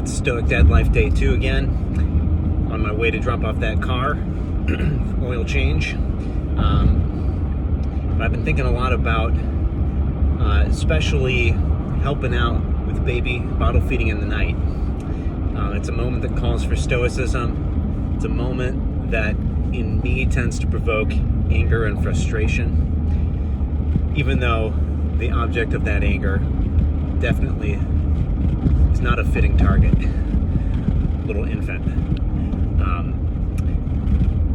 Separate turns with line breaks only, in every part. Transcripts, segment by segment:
It's Stoic Dad Life Day 2 again. On my way to drop off that car, oil change. I've been thinking a lot about especially helping out with baby bottle feeding in the night. It's a moment that calls for stoicism. It's a moment that in me tends to provoke anger and frustration, even though the object of that anger definitely is not a fitting target. Little infant.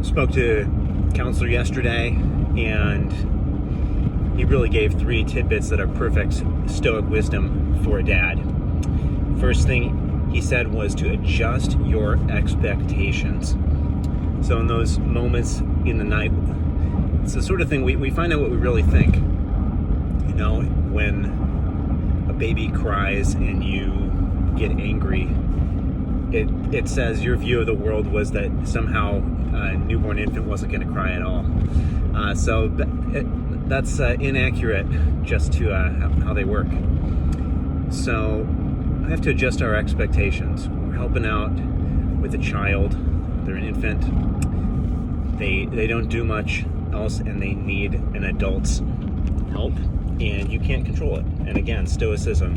Spoke to a counselor yesterday, and he really gave 3 tidbits that are perfect stoic wisdom for a dad. First thing he said was to adjust your expectations. So in those moments in the night, it's the sort of thing we find out what we really think. You know, when a baby cries and you get angry, it says your view of the world was that somehow a newborn infant wasn't going to cry at all. So that's inaccurate just to how they work. So I have to adjust our expectations. We're helping out with a child. They're an infant. They don't do much else, and they need an adult's help, and you can't control it. And again, stoicism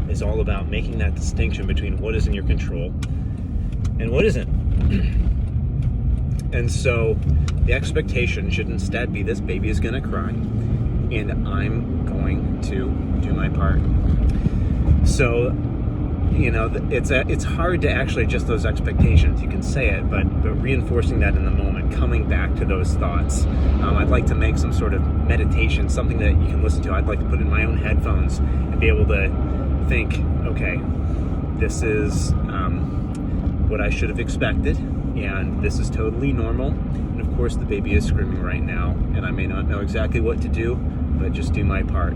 is all about making that distinction between what is in your control and what isn't. And so the expectation should instead be this baby is going to cry, and I'm going to do my part. So, you know, it's hard to actually adjust those expectations. You can say it, but reinforcing that in the moment, coming back to those thoughts. I'd like to make some sort of meditation, something that you can listen to. I'd like to put in my own headphones and be able to think, okay, this is what I should have expected, and this is totally normal. And of course, the baby is screaming right now, and I may not know exactly what to do, but just do my part.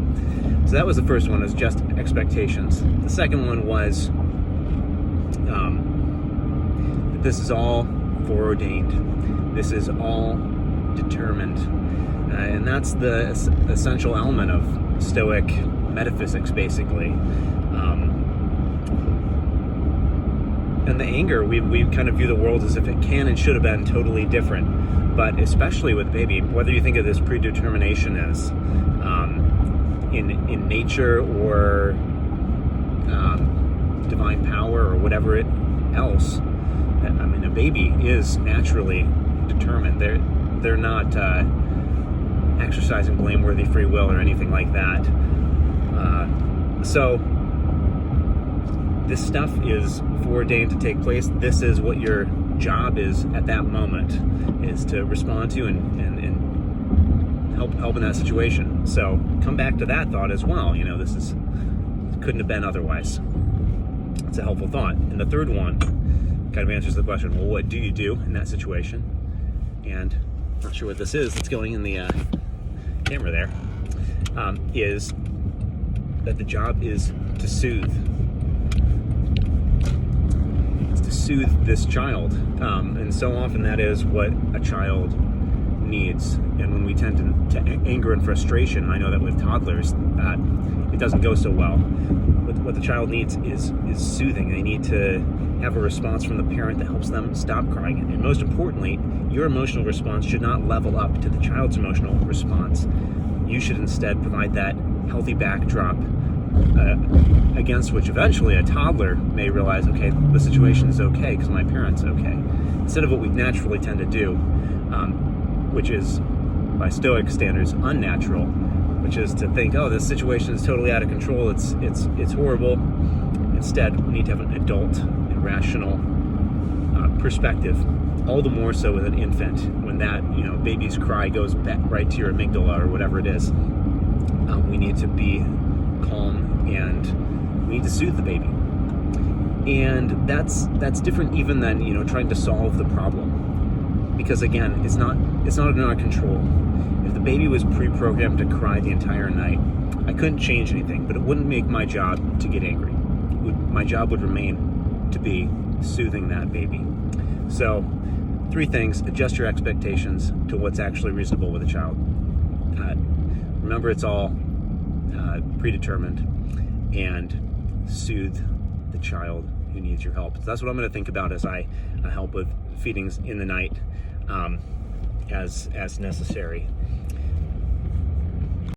So that was the first one, was just expectations. The second one was that this is all foreordained. This is all determined. And that's the essential element of Stoic metaphysics, basically. And the anger, we kind of view the world as if it can and should have been totally different. But especially with baby, whether you think of this predetermination as in nature or divine power or whatever else, I mean, a baby is naturally determined. They're not exercising blameworthy free will or anything like that. So this stuff is foreordained to take place. This is what your job is at that moment, is to respond to and help in that situation. So come back to that thought as well. You know, couldn't have been otherwise. It's a helpful thought. And the third one kind of answers the question, well, what do you do in that situation? And I'm not sure what this is that's going in the camera there. Is that the job is to soothe. It's to soothe this child. And so often that is what a child needs. And when we tend to anger and frustration, I know that with toddlers, it doesn't go so well. What the child needs is soothing. They need to have a response from the parent that helps them stop crying. And most importantly, your emotional response should not level up to the child's emotional response. You should instead provide that healthy backdrop against which eventually a toddler may realize, okay, the situation is okay because my parent's okay. Instead of what we naturally tend to do, which is, by Stoic standards, unnatural, which is to think, oh, this situation is totally out of control, it's horrible. Instead, we need to have an adult and rational perspective, all the more so with an infant, when that, you know, baby's cry goes back right to your amygdala or whatever it is. We need to be calm, and we need to soothe the baby. And that's different even than, you know, trying to solve the problem. Because again, it's not in our control. If the baby was pre-programmed to cry the entire night, I couldn't change anything, but it wouldn't make my job to get angry. My job would remain to be soothing that baby. So, 3 things: adjust your expectations to what's actually reasonable with a child. Remember, it's all predetermined, and soothe the child who needs your help. So that's what I'm going to think about as I help with feedings in the night as necessary.